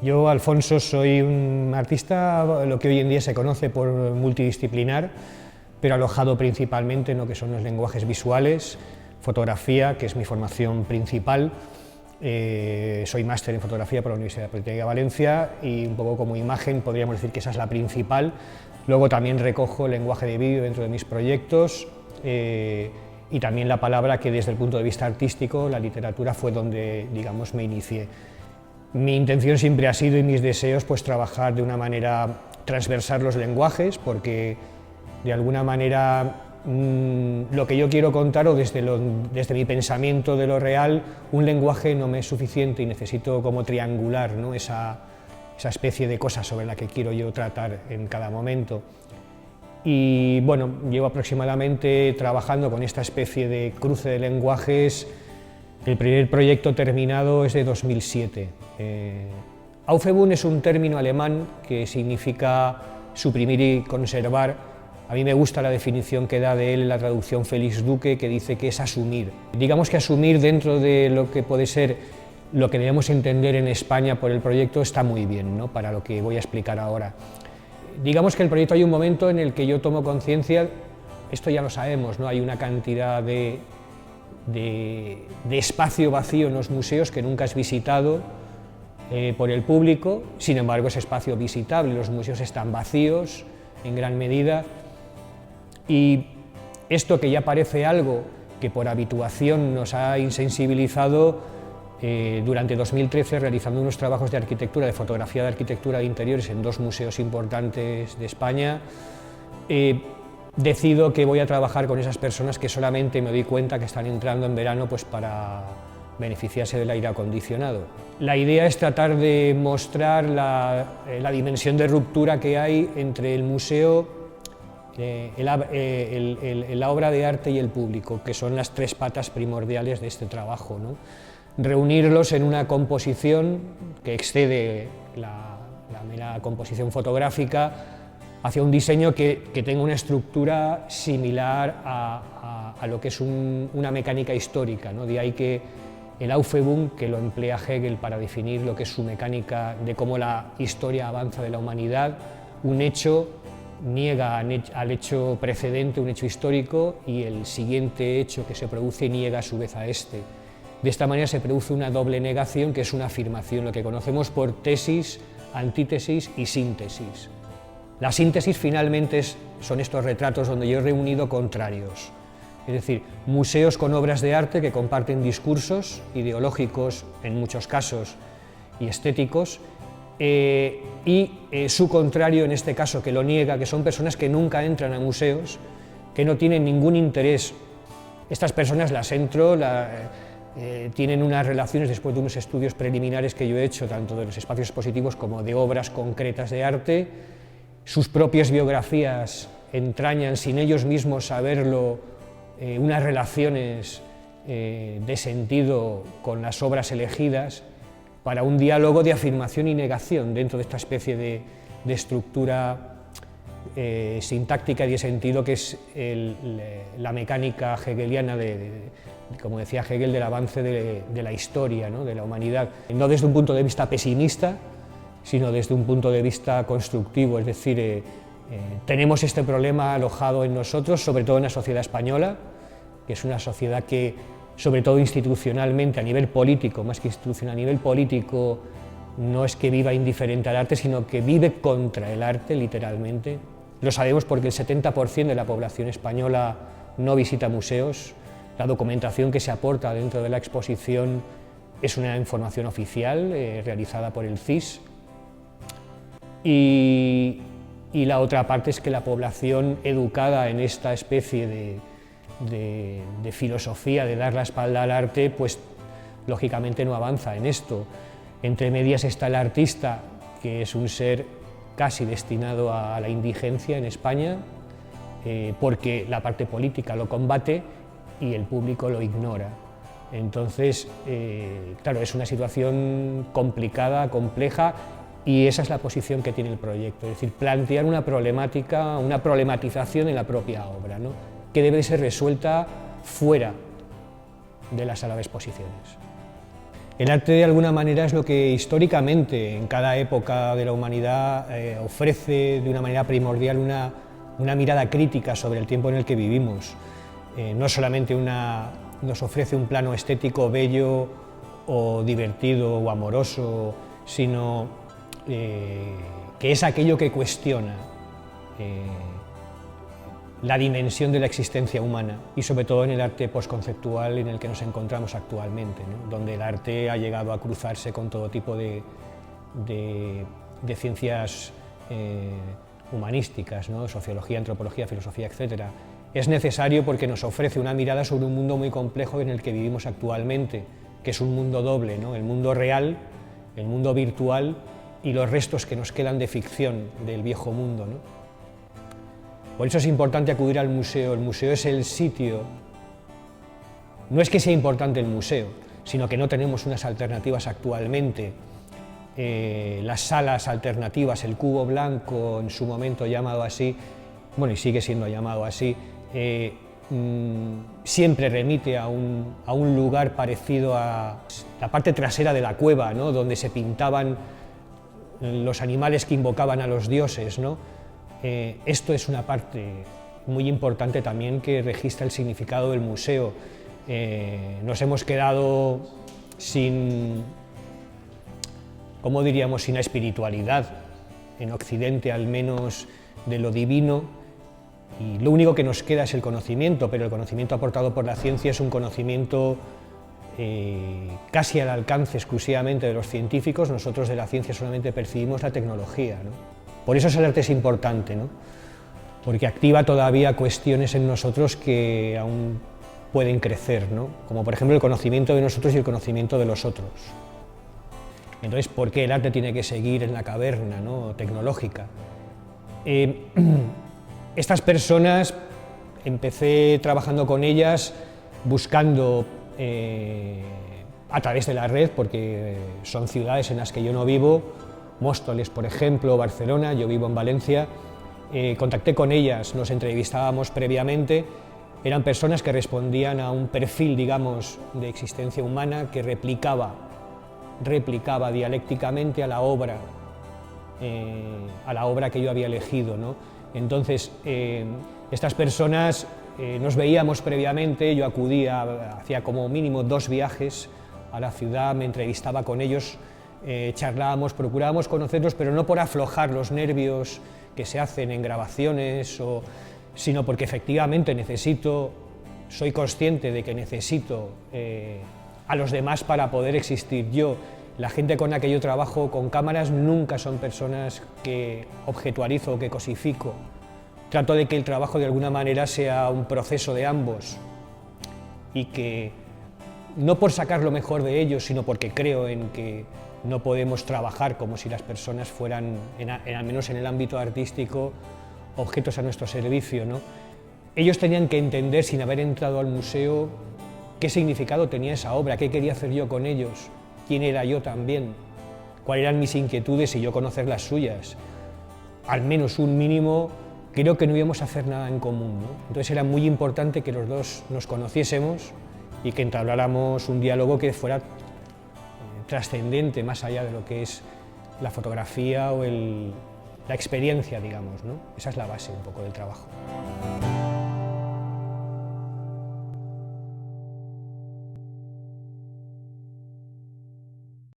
Yo, Alfonso, soy un artista, lo que hoy en día se conoce por multidisciplinar, pero alojado principalmente en lo que son los lenguajes visuales, fotografía, que es mi formación principal. Soy máster en fotografía por la Universidad Politécnica de Valencia y un poco como imagen podríamos decir que esa es la principal. Luego también recojo el lenguaje de vídeo dentro de mis proyectos y también la palabra, que desde el punto de vista artístico, la literatura fue donde, digamos, me inicié. Mi intención siempre ha sido, y mis deseos, pues trabajar de una manera transversal los lenguajes, porque de alguna manera lo que yo quiero contar, o desde mi pensamiento de lo real, un lenguaje no me es suficiente y necesito como triangular, ¿no?, esa especie de cosa sobre la que quiero yo tratar en cada momento. Y bueno, llevo aproximadamente trabajando con esta especie de cruce de lenguajes. El primer proyecto terminado es de 2007. Aufhebung es un término alemán que significa suprimir y conservar. A mí me gusta la definición que da de él en la traducción Félix Duque, que dice que es asumir. Digamos que asumir dentro de lo que puede ser lo que debemos entender en España por el proyecto está muy bien, ¿no?, para lo que voy a explicar ahora. Digamos que el proyecto, hay un momento en el que yo tomo conciencia, esto ya lo sabemos, ¿no?, hay una cantidad de espacio vacío en los museos que nunca es visitado por el público. Sin embargo, ese espacio visitable, los museos están vacíos en gran medida, y esto, que ya parece algo que por habituación nos ha insensibilizado, durante 2013, realizando unos trabajos de arquitectura, de fotografía de arquitectura de interiores en dos museos importantes de España, decido que voy a trabajar con esas personas que solamente me doy cuenta que están entrando en verano pues para beneficiarse del aire acondicionado. La idea es tratar de mostrar la dimensión de ruptura que hay entre el museo, la obra de arte y el público, que son las tres patas primordiales de este trabajo, ¿no? Reunirlos en una composición que excede la mera composición fotográfica hacia un diseño que tenga una estructura similar a lo que es una mecánica histórica, ¿no? De ahí que el Aufhebung, que lo emplea Hegel para definir lo que es su mecánica de cómo la historia avanza de la humanidad, un hecho niega al hecho precedente, un hecho histórico, y el siguiente hecho que se produce niega a su vez a este. De esta manera se produce una doble negación, que es una afirmación, lo que conocemos por tesis, antítesis y síntesis. La síntesis finalmente son estos retratos donde yo he reunido contrarios, es decir, museos con obras de arte que comparten discursos ideológicos, en muchos casos, y estéticos, y su contrario, en este caso, que lo niega, que son personas que nunca entran a museos, que no tienen ningún interés. Estas personas las entro, tienen unas relaciones, después de unos estudios preliminares que yo he hecho, tanto de los espacios expositivos como de obras concretas de arte. Sus propias biografías entrañan, sin ellos mismos saberlo, unas relaciones de sentido con las obras elegidas, para un diálogo de afirmación y negación dentro de esta especie de estructura sintáctica y de sentido que es la mecánica hegeliana, como decía Hegel, del avance de la historia, ¿no?, de la humanidad. No desde un punto de vista pesimista, sino desde un punto de vista constructivo, es decir, tenemos este problema alojado en nosotros, sobre todo en la sociedad española, que es una sociedad que, sobre todo institucionalmente, a nivel político, más que institucional, a nivel político, no es que viva indiferente al arte, sino que vive contra el arte, literalmente. Lo sabemos porque el 70% de la población española no visita museos. La documentación que se aporta dentro de la exposición es una información oficial realizada por el CIS. Y la otra parte es que la población educada en esta especie de filosofía de dar la espalda al arte, pues lógicamente no avanza en esto. Entre medias está el artista, que es un ser casi destinado a la indigencia en España, porque la parte política lo combate y el público lo ignora. Entonces, claro, es una situación complicada, compleja, y esa es la posición que tiene el proyecto, es decir, plantear una problemática, una problematización en la propia obra, ¿no?, que debe ser resuelta fuera de la sala de exposiciones. El arte, de alguna manera, es lo que históricamente, en cada época de la humanidad, ofrece de una manera primordial una mirada crítica sobre el tiempo en el que vivimos. No solamente nos ofrece un plano estético bello o divertido o amoroso, sino que es aquello que cuestiona la dimensión de la existencia humana, y sobre todo en el arte postconceptual en el que nos encontramos actualmente, ¿no? Donde el arte ha llegado a cruzarse con todo tipo de ciencias humanísticas, ¿no? Sociología, antropología, filosofía, etc. Es necesario porque nos ofrece una mirada sobre un mundo muy complejo en el que vivimos actualmente, que es un mundo doble, ¿no? El mundo real, el mundo virtual y los restos que nos quedan de ficción del viejo mundo, ¿no? Por eso es importante acudir al museo. El museo es el sitio. No es que sea importante el museo, sino que no tenemos unas alternativas actualmente. Las salas alternativas, el Cubo Blanco, en su momento llamado así, bueno, y sigue siendo llamado así, siempre remite a un lugar parecido a la parte trasera de la cueva, ¿no? Donde se pintaban los animales que invocaban a los dioses, ¿no? Esto es una parte muy importante también que registra el significado del museo. Nos hemos quedado sin, ¿cómo diríamos?, sin la espiritualidad, en Occidente al menos, de lo divino, y lo único que nos queda es el conocimiento, pero el conocimiento aportado por la ciencia es un conocimiento casi al alcance exclusivamente de los científicos. Nosotros de la ciencia solamente percibimos la tecnología, ¿no? Por eso el arte es importante, ¿no? Porque activa todavía cuestiones en nosotros que aún pueden crecer, ¿no? Como por ejemplo el conocimiento de nosotros y el conocimiento de los otros. Entonces, ¿por qué el arte tiene que seguir en la caverna, ¿no?, tecnológica? Estas personas, empecé trabajando con ellas buscando a través de la red, porque son ciudades en las que yo no vivo, Móstoles, por ejemplo, Barcelona, yo vivo en Valencia. Contacté con ellas, nos entrevistábamos previamente. Eran personas que respondían a un perfil, digamos, de existencia humana que replicaba dialécticamente a la obra que yo había elegido, ¿no? Entonces, estas personas nos veíamos previamente, yo acudía, hacía como mínimo 2 viajes a la ciudad, me entrevistaba con ellos, charlábamos, procurábamos conocerlos, pero no por aflojar los nervios que se hacen en grabaciones, sino porque efectivamente soy consciente de que necesito a los demás para poder existir yo. La gente con la que yo trabajo con cámaras nunca son personas que objetualizo o que cosifico. Trato de que el trabajo de alguna manera sea un proceso de ambos, y que no por sacar lo mejor de ellos, sino porque creo en que no podemos trabajar como si las personas fueran, al menos en el ámbito artístico, objetos a nuestro servicio, ¿no? Ellos tenían que entender, sin haber entrado al museo, qué significado tenía esa obra, qué quería hacer yo con ellos, quién era yo también, cuáles eran mis inquietudes y yo conocer las suyas. Al menos un mínimo, creo que no íbamos a hacer nada en común, ¿no? Entonces era muy importante que los dos nos conociésemos y que entabláramos un diálogo que fuera trascendente, más allá de lo que es la fotografía o la experiencia, digamos, ¿no? Esa es la base un poco del trabajo.